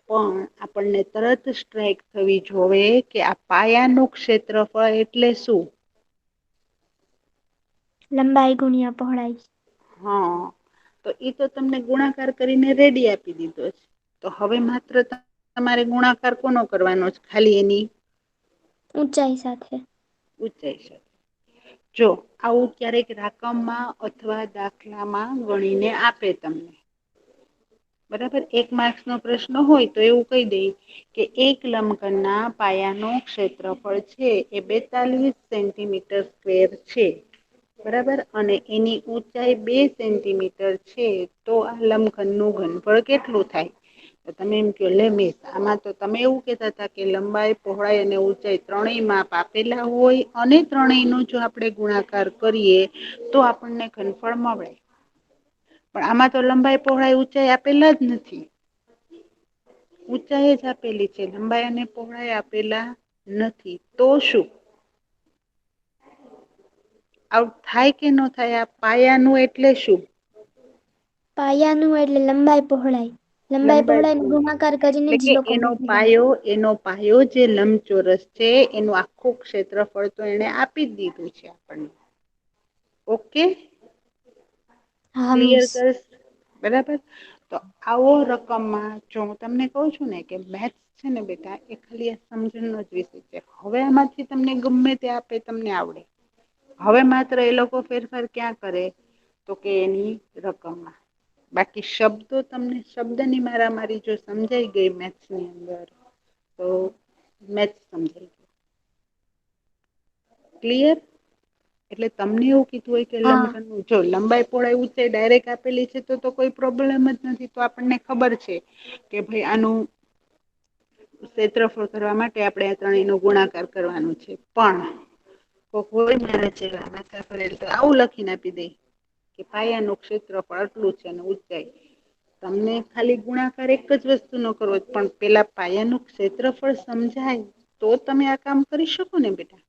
પણ આપણને તરત સ્ટ્રાઈક થવી જોવે કે આ પાયાનું ક્ષેત્રફળ એટલે શું? લંબાઈ ગુણ્યા પહોળાઈ. હા તો એ તો તમને ગુણાકાર કરીને રેડી આપી દીધો છે. તો હવે માત્ર તમારે ગુણાકાર કોનો કરવાનો છે ખાલી એની ઊંચાઈ સાથે. ઊંચાઈ સાથે. જો આવું ક્યારેક રકમમાં અથવા દાખલામાં ગણીને આપે તમને બરાબર 1 માર્ક્સ નો પ્રશ્ન હોય તો એવું કહી દે કે એક લંબઘન ના પાયા ન ક્ષેત્રફળ છે એ 42 સેન્ટીમીટર સ્ક્વેર છે. બરાબર અને એની ઊંચાઈ 2 સેન્ટીમીટર છે તો આ લંબઘન નું ઘનફળ કેટલું થાય? તો તમે એમ કહો લે મિસ આમાં તો તમે એવું કહેતા હતા કે લંબાઈ પહોળાઈ અને ઊંચાઈ ત્રણેય માપ આપેલા હોય અને ત્રણેય નો જો આપણે ગુણાકાર કરીએ તો આપણને ઘનફળ મળે. પણ આમાં તો લંબાઈ પહોળાઈ ઊંચાઈ આપેલા જ નથી. ઊંચાઈ જ આપેલી છે લંબાઈ અને પહોળાઈ આપેલા નથી તો શું? આવું થાય કે ન થાય આ પાયાનું એટલે શું? પાયાનું એટલે લંબાઈ પહોળાઈ. લંબાઈ પહોળાઈ નો ગુણાકાર કરીને એટલે જ કે લોકો એનો મેળવે. પાયો એનો પાયો જે લંબચોરસ છે એનું આખું ક્ષેત્રફળ તો એને આપી જ દીધું છે આપણને. ઓકે. હા ક્લિયર મિસ. ગર્લ્સ બરાબર. તો આવો રકમમાં જો હું તમને કઉ છું ને કે મેથ્સ છે ને બેટા એ ખાલી સમજણ જ વિશે છે હવે આમાંથી તમને ગમે તે આપે તમને આવડે. હવે માત્ર એ લોકો ફેરફાર ક્યાં કરે તો કે એની રકમમાં. બાકી શબ્દો તમને શબ્દની મારા મારી જો સમજાઈ ગઈ મેથ્સની અંદર તો મેથ્સ સમજાય ગયું. ક્લિયર એટલે તમને એવું કીધું હોય કે હા લંબઘન જો લંબાઈ પહોળાઈ ઊંચાઈ ડાયરેક્ટ આપેલી છે તો કોઈ પ્રોબ્લેમ જ નથી તો આપણને ખબર છે. કે ભાઈ આનું ક્ષેત્રફળ કરવા માટે આપણે આ ત્રણેય નો ગુણાકાર કરવાનો છે પણ કોક હોય મારા જેવા તો આવું લખીને આપી દે કે પાયાનું ક્ષેત્રફળ આટલું છે અને ઊંચાઈ તમને ખાલી ગુણાકાર એક જ વસ્તુનો કરવો, પણ પેલા પાયાનું ક્ષેત્રફળ સમજાય તો તમે આ કામ કરી શકો ને બેટા.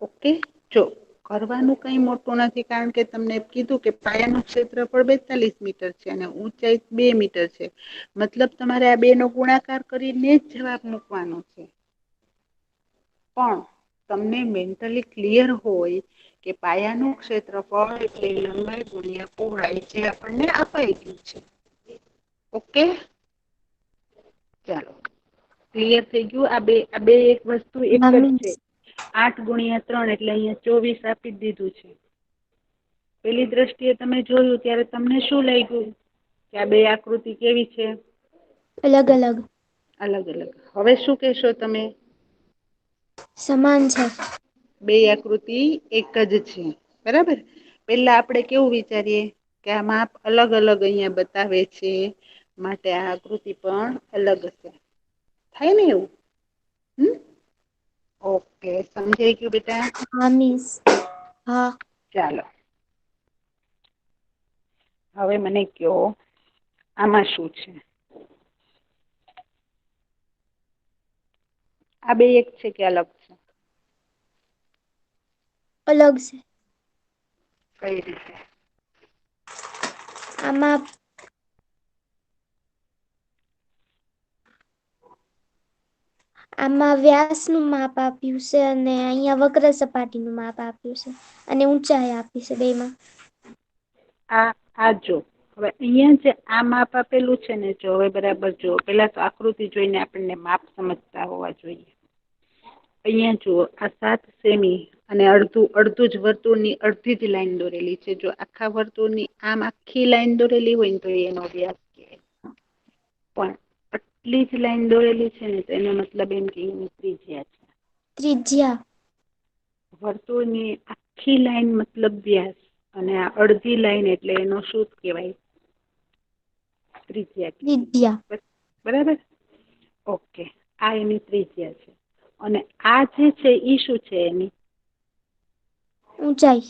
ઓકે, જો કરવાનું કઈ મોટું નથી, કારણ કે તમને કીધું કે પાયાનું ક્ષેત્રફળ 42 મીટર છે અને ઊંચાઈ 2 મીટર છે. મતલબ તમારે આ બે નો ગુણાકાર કરીને જ જવાબ મૂકવાનો છે. પણ તમને મેન્ટલી ક્લિયર હોય કે પાયાનું ક્ષેત્રફળ એટલે લંબાઈ ગુણ્યા પહોળાઈ જે આપણને અપાઈ ગયું છે. ઓકે, ચાલો ક્લિયર થઈ ગયું. આ બે એક વસ્તુ એક હા જ છે. મિસ. 8 ગુણ્યા 3 એટલે અહીંયા 24 આપી જ દીધું છે. પેલી દ્રષ્ટિએ તમે જોયું ત્યારે તમને શું લાગ્યું કે આ બે આકૃતિ કેવી છે? અલગ અલગ. અલગ અલગ. હવે શું કહેશો તમે? સમાન છે. બે આકૃતિ એક જ છે, બરાબર. પેલા આપણે કેવું વિચારીએ કે આ માપ અલગ અલગ અહિયાં બતાવે છે, માટે આ આકૃતિ પણ અલગ હશે. થાય ને એવું? ઓકે, સમજાઈ ગયું બેટા? હા મિસ. હા. ચાલો હવે મને કયો આમાં શું છે? આ બે એક છે કે અલગ છે? અલગ છે. કઈ રીતે? આમાં આમાં વ્યાસ નું માપ આપ્યું છે અને અહિયાં વક્ર સપાટી નું માપ આપ્યું છે. અને ઊંચાઈ આપી છે બેમાં. આ જો હવે અહિયાં જે આ માપ આપેલું છે ને, જો હવે બરાબર જો પેલા તો આકૃતિ જોઈને આપણને માપ સમજતા હોવા જોઈએ. અહિયાં જુઓ, આ 7 સેમી અને અડધું જ વર્તુળની અડધી જ લાઈન દોરેલી છે. જો આખા વર્તુળની આમ આખી લાઈન દોરેલી હોય ને તો એનો વ્યાસ કહેવાય. પણ આટલી જ લાઈન દોરેલી છે ને, તો એનો મતલબ એમ કે એની ત્રિજ્યા છે. ત્રિજ્યા. વર્તુળની આખી લાઈન મતલબ વ્યાસ. અને આ અડધી લાઈન એટલે એનો શું કેવાય? ત્રિજ્યા ત્રિજ્યા. કહેવાય. બરાબર. ઓકે, આ એની ત્રિજ્યા છે. અને આ જે છે ઈ શું છે એની? ઊંચાઈ.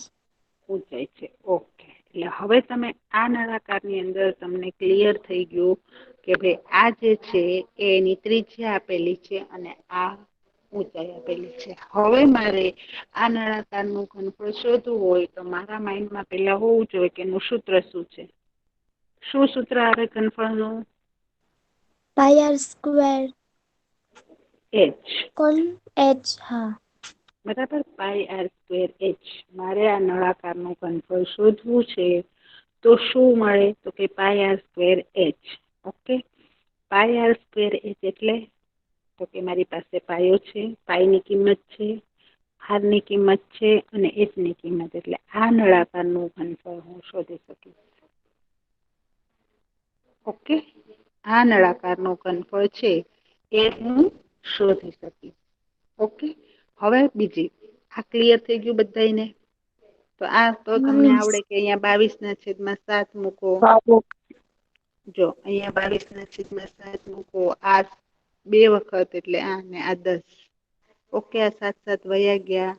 ઊંચાઈ છે. ઓકે, એટલે હવે તમે આ નળાકારની અંદર તમને ક્લિયર થઈ ગયું કે ભાઈ આ જે છે એ એની ત્રિજ્યા આપેલી છે અને આ ઊંચાઈ આપેલી છે. હવે મારે આ નળાકારનું ઘનફળ શોધવું હોય તો મારા માઈન્ડમાં પેલા હોવું જોઈએ કે એનું સૂત્ર શું છે? શું સૂત્ર આવે ઘનફળનું? પાય આર સ્ક્વેર. એચ. એચ. હા. બરાબર. પાય આર સ્ક્વેર એચ. મારે આ નળાકારનું ઘનફળ શોધવું છે. તો શું મળે? તો કે પાય આર સ્ક્વેર એચ. ઓકે, પાય આર સ્ક્વેર એચ એટલે? તો કે મારી પાસે પાયો છે, પાયની કિંમત છે, આર ની કિંમત છે અને એચ ની કિંમત. એટલે આ નળાકારનું ઘનફળ હું શોધી શકીશ. ઓકે, આ નળાકારનું ઘનફળ છે એ હું શોધી શકીશ. ઓકે, હવે બીજી આ ક્લિયર થઈ ગયું બધાને? તો આ તો તમને મિસ. આવડે કે અહિયાં 22/7 મૂકો. જો અહિયાં 22/7 મૂકો. આ 2 વખત એટલે આ ને આ 10. ઓકે, આ 7 7 વયા ગયા.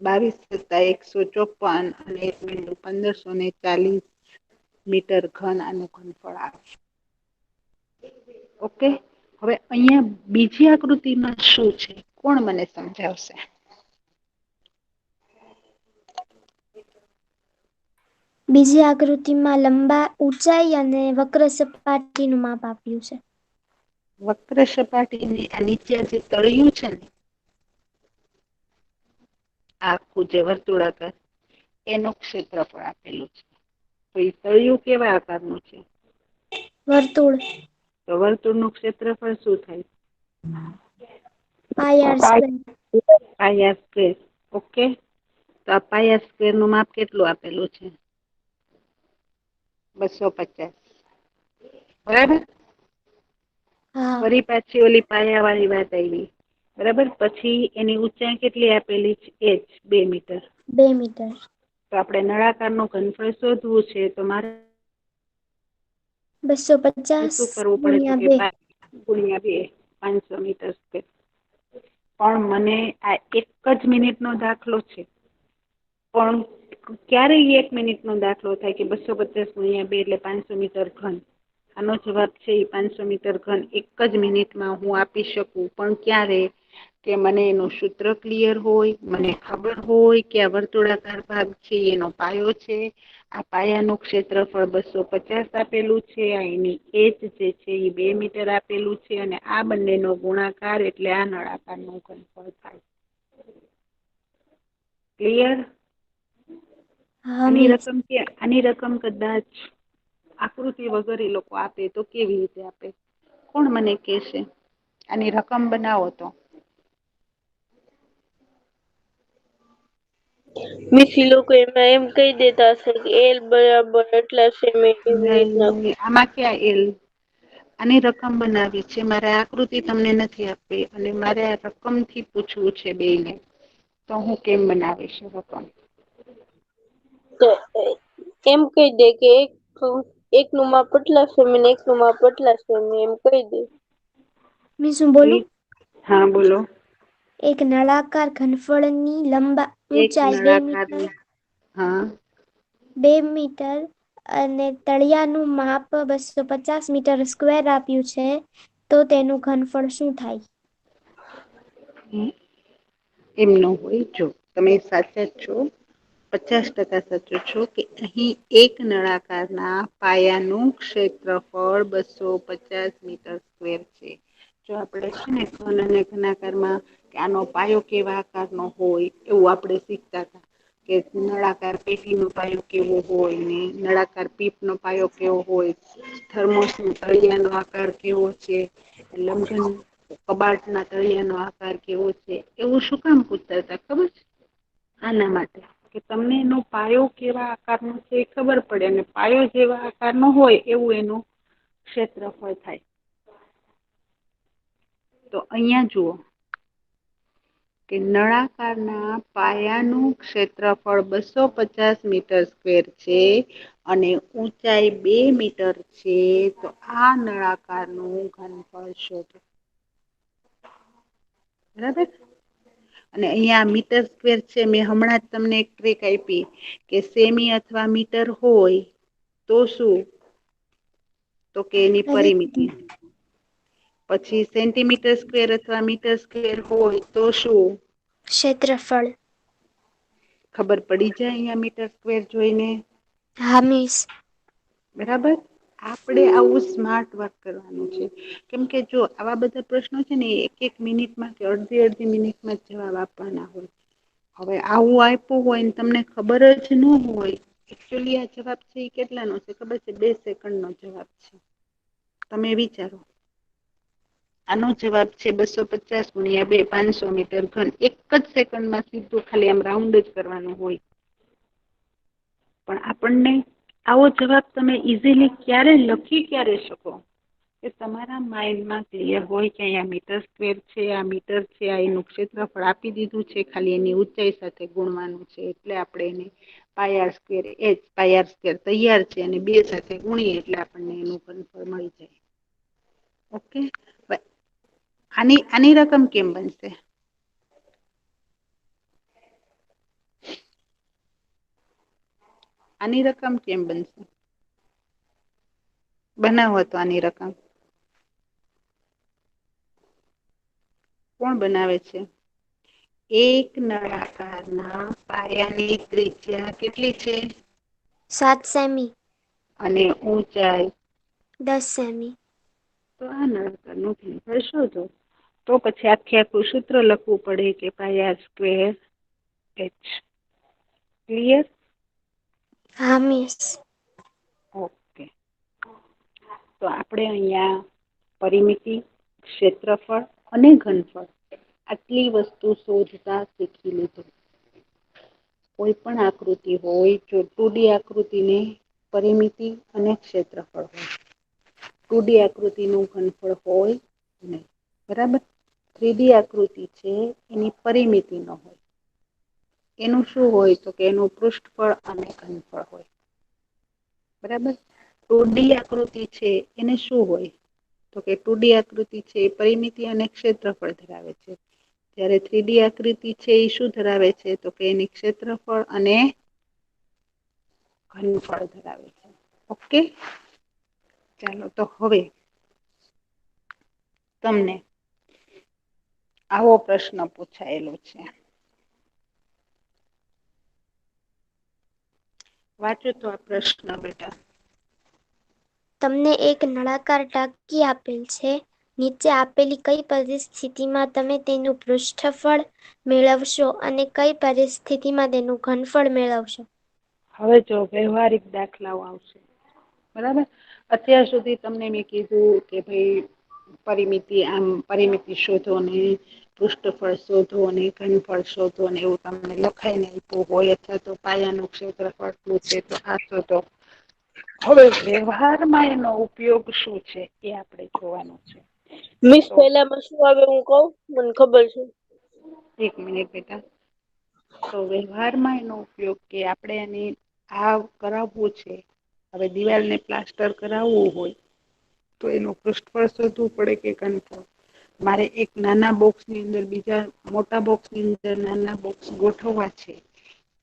22 + 154 અને 1 1540 મીટર ઘન આનું ઘનફળ આવે. ઓકે, હવે અહિયાં બીજી આકૃતિમાં શું છે? કોણ મને સમજાવશે? બીજી આકૃતિમાં ઊંચાઈ અને વક્ર સપાટીનું માપ આપ્યું છે. વક્ર સપાટીની આ નીચે જે તળિયું છે ને, આખું જે વર્તુળાકાર એનું ક્ષેત્રફળ આપેલું છે. તો એ તળિયું કેવા આકારનું છે? વર્તુળ. તો વર્તુળનું ક્ષેત્રફળ શું થાય? પાય આર સ્ક્વેર. પાય આર સ્ક્વેર. ઓકે, તો આ પાય આર સ્ક્વેર નું માપ કેટલું આપેલું છે? 250. બરાબર. હા. ફરી પાછી ઓલી પાયા વાળી વાત આવી. બરાબર. પછી એની ઊંચાઈ કેટલી આપેલી છે? H 2 metre. 2 મીટર. તો આપણે નળાકારનું ઘનફળ શોધવું છે તો મારે 250 શું કરવું પડે? તો ગુણ્યા કે 2. 5 × 2 500 મીટર સ્ક્વેર. પણ મને આ એક જ મિનિટનો દાખલો છે. પણ ક્યારેય 1 મિનિટનો દાખલો થાય કે 250 ગુણ્યા 2 એટલે 500 મીટર ઘન. આનો જવાબ છે એ 500 મીટર ઘન એક જ મિનિટમાં હું આપી શકું, પણ ક્યારે કે મને એનું સૂત્ર ક્લિયર હોય, મને ખબર હોય કે આ વર્તુળાકાર ભાગ છે એનો પાયો છે, આ પાયાનું ક્ષેત્રફળ 250 આપેલું છે, આ એની એચ જે છે એ 2 મીટર આપેલું છે, અને આ બંનેનો ગુણાકાર એટલે આ નળાકારનું ઘનફળ થાય. ક્લિયર? હા મિસ. આની રકમ કદાચ આકૃતિ વગર એ લોકો આપે તો કેવી રીતે આપે? કોણ મને કહેશે? આની રકમ બનાવો તો. મિસ ઈ લોકો એમાં એમ કહી દેતા હશે કે એલ બરાબર આટલા સેમી એવી રીતના. નહીં, આમાં ક્યાં એલ? આની રકમ બનાવી છે, મારે આકૃતિ તમને નથી આપવી અને મારે આ રકમથી પૂછવું છે બેયને, તો હું કેમ બનાવીશ રકમ? તો એમ કહી દે કે એકનું માપ આટલા સેમી ને એકનું માપ આટલા સેમી એમ કહી દે. મિસ હું બોલું? હા બોલો. એક નળાકાર ઘનફળની એક ઊંચાઈ 2 મીટર, નળાકારની, હા 2 મીટર અને તળિયાનું માપ 250 મીટર સ્ક્વેર આપ્યું છે, તો તેનું ઘનફળ શું થાય? એમ ન હોય, જો તમે સાચા જ છો, 50% સાચું છો કે અહીં એક નળાકારના પાયાનું ક્ષેત્રફળ 250 મીટર સ્ક્વેર છે. જો આપણે છે ને ઘન અને ઘનાકારમાં કે આનો પાયો કેવા આકારનો હોય એવું આપણે શીખતા હતા. કે નળાકાર પેટીનો પાયો કેવો હોય ને નળાકાર પીપનો પાયો કેવો હોય. થર્મોસનો તળિયાનો આકાર કેવો છે, લંબઘન કબાટના તળિયાનો આકાર કેવો છે, એવું શું કામ પૂછતા હતા ખબર છે? આના માટે કે તમને એનો પાયો કેવા આકારનો છે એ ખબર પડે, અને પાયો જેવા આકારનો હોય એવું એનું ક્ષેત્રફળ થાય. તો અહિયાં જુઓ કે નળાકારના પાયાનું ક્ષેત્રફળ 250 મીટર સ્ક્વેર છે, અને ઊંચાઈ 2 મીટર છે, તો આ નળાકારનું ઘનફળ શોધો. બરાબર? અને અહીંયા મીટર સ્ક્વેર છે, મેં હમણાં જ તમને એક ટ્રીક આપી કે સેમી અથવા મીટર હોય તો શું? તો કે એની પરિમિતિ. પછી સેન્ટીમીટર સ્ક્વેર અથવા મીટર સ્ક્વેર હોય તો શું? ક્ષેત્રફળ. ખબર પડી જાય અહીંયા મીટર સ્ક્વેર જોઈને? હા મિસ. બરાબર? આપણે આવું સ્માર્ટ વર્ક કરવાનું છે. કેમ કે જો આવા બધા પ્રશ્નો છે ને એક મિનિટમાં કે અડધી મિનિટમાં જવાબ આપવાના હોય. હવે આવું આપ્યું હોય ને તમને ખબર જ ન હોય. એકચુલી આ જવાબ છે એ કેટલાનો છે ખબર છે? 2 સેકન્ડનો જવાબ છે. તમે વિચારો. આનો જવાબ છે 250 ગુણ્યા 2, 500 મીટર ઘન. એક જ સેકન્ડમાં સીધું ખાલી આમ રાઉન્ડ જ કરવાનું હોય. પણ આપણને આવો જવાબ તમે ઈઝીલી ક્યારે લખી ક્યારે શકો? કે તમારા માઇન્ડમાં ક્લિયર હોય કે અહીંયા મીટર સ્ક્વેર છે, આ મીટર છે, આ એનું ક્ષેત્રફળ આપી દીધું છે, ખાલી એની ઊંચાઈ સાથે ગુણવાનું છે, એટલે આપણે એને પાય સ્ક્વેર h પાય સ્ક્વેર તૈયાર છે, અને 2 સાથે ગુણીએ એટલે આપણને એનું ઘનફળ મળી જાય. ઓકે? આની રકમ કેમ બનશે? આની રકમ કેમ બનશે? બનાવો તો આની રકમ. કોણ બનાવે છે? એક નળાકારના પાયાની ત્રિજ્યા કેટલી છે? 7 સેમી. અને ઊંચાઈ? 10 સેમી. તો આ નળાકારનું ઘનફળ શોધો. તો પછી આખું સૂત્ર લખવું પડે કે પાય સ્ક્વેર h. ક્લિયર? હા મિસ. ઓકે. તો આપણે અહીંયા પરિમિતિ, ક્ષેત્રફળ અને ઘનફળ આટલી વસ્તુ શોધતા શીખી લીધું. કોઈ પણ આકૃતિ હોય જો 2D આકૃતિને પરિમિતિ અને ક્ષેત્રફળ હોય. 2D આકૃતિનું ઘનફળ હોય નહીં. બરાબર? 3D આકૃતિ છે એની પરિમિતિ ન હોય. એનું શું હોય? તો કે એનું પૃષ્ઠફળ અને ઘનફળ હોય. બરાબર? 2D આકૃતિ છે એને શું હોય? તો કે 2D આકૃતિ છે એ પરિમિતિ અને ક્ષેત્રફળ ધરાવે છે. જ્યારે 3D આકૃતિ છે એ શું ધરાવે છે? તો કે એની ક્ષેત્રફળ અને ઘનફળ ધરાવે છે. ઓકે, ચાલો તો હવે તમને આવો પ્રશ્ન પૂછાયેલો છે. વાંચો તો આ પ્રશ્ન બેટા. તમને એક નળાકાર ટાંકી આપેલ છે. નીચે આપેલી કઈ પરિસ્થિતિમાં તમે તેનું પૃષ્ઠફળ મેળવશો અને કઈ પરિસ્થિતિમાં તેનું ઘનફળ મેળવશો? હવે જો વ્યવહારિક દાખલાઓ આવશે. બરાબર, અત્યાર સુધી તમને મેં કીધું કે ભાઈ પરિમિતિ શોધો ને પૃષ્ઠફળ શોધો અને ઘનફળ શોધો ને એવું તમને લખાય ને આપ્યું હોય અથવા તો પાયાનું ક્ષેત્રફળ શું છે તો આ શોધો. હવે વ્યવહારમાં એનો ઉપયોગ શું છે એ આપણે જોવાનું છે. મિસ તો પહેલામાં શું આવે હું કહું, મને ખબર છે. એક મિનિટ બેટા. તો વ્યવહારમાં એનો ઉપયોગ કે આપણે એને આ કરાવવું છે. હવે દિવાલને પ્લાસ્ટર કરાવવું હોય તો એનું પૃષ્ઠફળ શોધવું પડે કે ઘનફળ. મારે એક નાના બોક્સની અંદર બીજા મોટા બોક્સની અંદર નાના બોક્સ ગોઠવવા છે.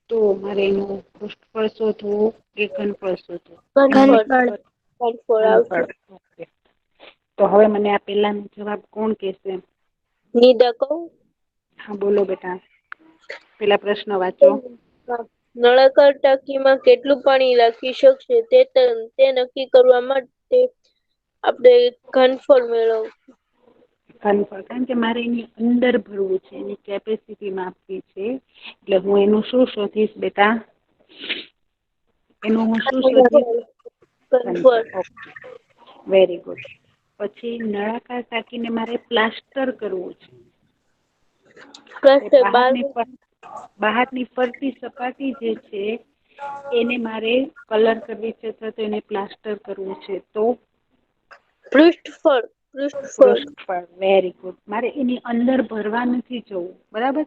તો મારે એનું પૃષ્ઠફળ શોધવું કે ઘનફળ શોધવું? ઘનફળ. ઘનફળ આવશે. ઘનફળ. ઓકે. તો હવે મને આ પેલાનો જવાબ કોણ કહેશે? નિદા કહું? હા બોલો બેટા. પેલા પ્રશ્ન વાંચો. નળાકાર ટાંકીમાં કેટલું પાણી રાખી શકશે તે નક્કી કરવા માટે આપણે ઘનફળ મેળવવું. ઘનફળ, કારણ કે મારે એની અંદર ભરવું છે, એની કેપેસિટી માપવી છે. એટલે હું એનું શું શોધીશ બેટા? એનું હું શું શોધીશ? ઘનફળ. Okay, very good. પછી નળાકાર ટાંકીને મારે પ્લાસ્ટર કરવું છે. બહારની ફરતી સપાટી જે છે એને મારે કલર કરવી છે અથવા તો એને પ્લાસ્ટર કરવું છે તો? પૃષ્ઠફળ. પૃષ્ઠફળ, વેરી ગુડ. મારે એની અંદર ભરવા નથી જવું, બરાબર.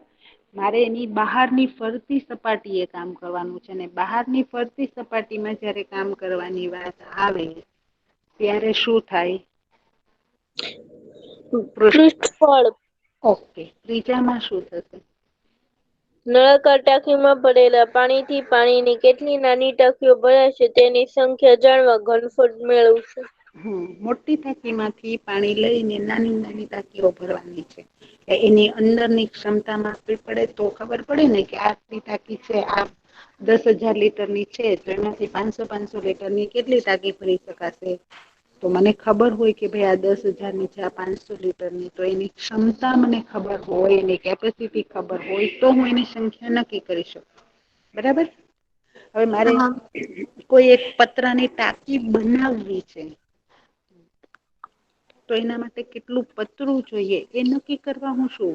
મારે એની બહારની ફરતી સપાટી એ કામ કરવાનું છે, અને બહારની ફરતી સપાટીમાં જયારે કામ કરવાની વાત આવે ત્યારે શું થાય? પૃષ્ઠફળ. ઓકે, ત્રીજામાં શું થશે? નળાકાર ટાંકીમાં ભરેલા પાણીથી પાણીની કેટલી નાની ટાંકીઓ ભરાય છે તેની સંખ્યા જાણવા ઘનફળ મેળવશું. મોટી ટાંકીમાંથી પાણી લઈને નાની નાની ટાંકીઓ ભરવાની છે. એની અંદરની ક્ષમતા માપવી પડે તો ખબર પડે ને કે આટલી ટાંકી છે. આ 10,000 લીટરની છે તો એમાંથી 500 લીટરની કેટલી ટાંકી ભરી શકાશે? તો મને ખબર હોય કે ભાઈ આ 10,000ની છે, આ 500 લીટરની, તો એની ક્ષમતા મને ખબર હોય, એની કેપેસિટી ખબર હોય તો હું એની સંખ્યા નક્કી કરી શકું. બરાબર. હવે મારે હા. કોઈ એક પતરાની ટાંકી બનાવવી છે. તો એના માટે કેટલું પતરું જોઈએ એ નક્કી કરવા હું શું?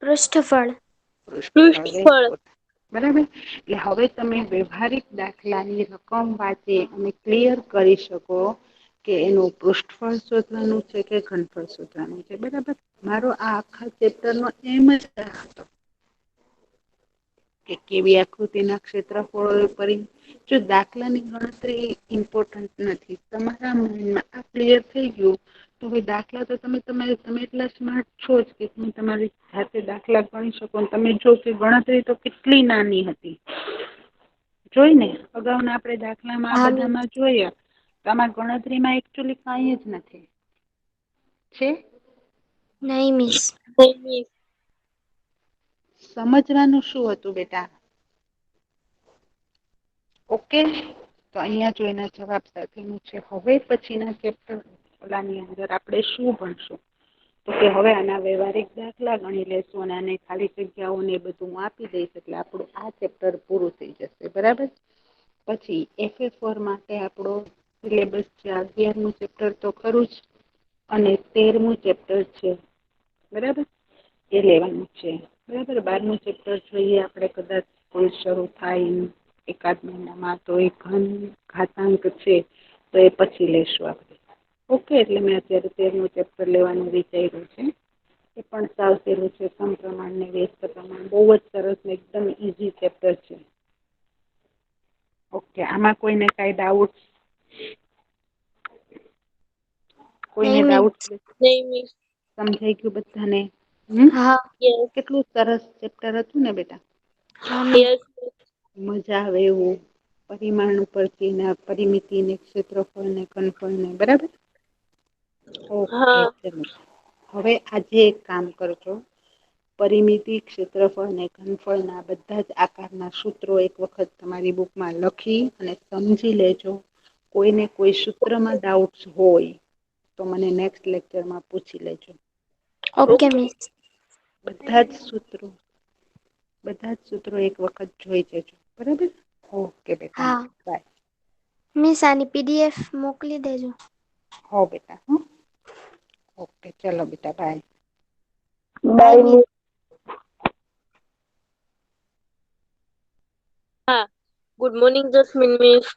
પૃષ્ઠફળ. પૃષ્ઠફળ. બરાબર. એટલે હવે તમે વ્યવહારિક દાખલાની રકમ વાંચી અને ક્લિયર કરી શકો કે એનું પૃષ્ઠફળ શોધવાનું છે કે ઘનફળ શોધવાનું છે. બરાબર. મારો આ આખા ચેપ્ટરનો એમ જ હતો કે કેવી આકૃતિના ક્ષેત્રફળો જો દાખલાની ગણતરી ઇમ્પોર્ટન્ટ નથી, તમારા માઇન્ડમાં આ ક્લિયર થઈ ગયું તો હવે દાખલા તો તમે એટલા સ્માર્ટ છો જ કે તમે તમારી જાતે દાખલા ગણી શકો. તમે જો કે ગણતરી તો કેટલી નાની હતી. જોઈ ને અગાઉના આપણે દાખલામાં આ હા મિસ. બધામાં જોઈએ તો આમાં ગણતરીમાં એકચુલી કાંઈ જ નથી. છે? નહીં મિસ. સમજવાનું શું હતું બેટા? ઓકે. તો અહિયાં જો એના જવાબ સાથેનું છે. હવે પછીના ચેપ્ટર ઓલાની અંદર આપણે શું ભણશું? તો કે હવે આના વ્યવહારિક દાખલા ગણી લેશું અને આને ખાલી જગ્યાઓને એ બધું હું આપી દઈશ એટલે આપણું આ ચેપ્ટર પૂરું થઈ જશે. બરાબર. પછી FA4 માટે આપણો સિલેબસ છે. 11મું ચેપ્ટર તો ખરું જ અને 13મું ચેપ્ટર છે. બરાબર. એ લેવાનું છે. બરાબર. 12મું ચેપ્ટર જોઈએ આપણે કદાચ કોઈ શરૂ થાય એકાદ મહિનામાં તો એ ઘાતાંક છે તો એ પછી લેશું આપણે. ઓકે. એટલે મેં અત્યારે 13મું ચેપ્ટર લેવાનું વિચાર્યું છે. એ પણ સાવ સહેલું છે. સમપ્રમાણ ને વ્યસ્ત પ્રમાણ બહુ જ સરસ ને એકદમ ઈઝી ચેપ્ટર છે. ઓકે. આમાં કોઈને કાંઈ ડાઉટ? કોઈને નહીં મિસ. ડાઉટ? નહીં મિસ. સમજાઈ ગયું બધાને? હા. કેટલું સરસ ચેપ્ટર હતું ને બેટા? હા મિસ. યસ. મજા આવે એવું. પરિમાણ ઉપરથી ને પરિમિતિ ને ક્ષેત્રફળ ને ઘનફળ ને બરાબર. ઓકે હા ચલો હવે આજે એક કામ કરજો. પરિમિતિ ક્ષેત્રફળ અને ઘનફળના બધા જ આકારના સૂત્રો એક વખત તમારી બુકમાં લખી અને સમજી લેજો. કોઈને કોઈ સૂત્રમાં ડાઉટસ હોય તો મને નેક્સ્ટ લેક્ચરમાં પૂછી લેજો. Okay miss. બધા જ સૂત્રો એક વખત જોઈ જજો બરાબર. ઓકે બેટા હા બાય. મિસ આની PDF મોકલી દેજો. હો બેટા હ ઓકે ચલો બેટા બાય. Bye miss. હા ગુડ મોર્નિંગ જસ્મીન મિસ.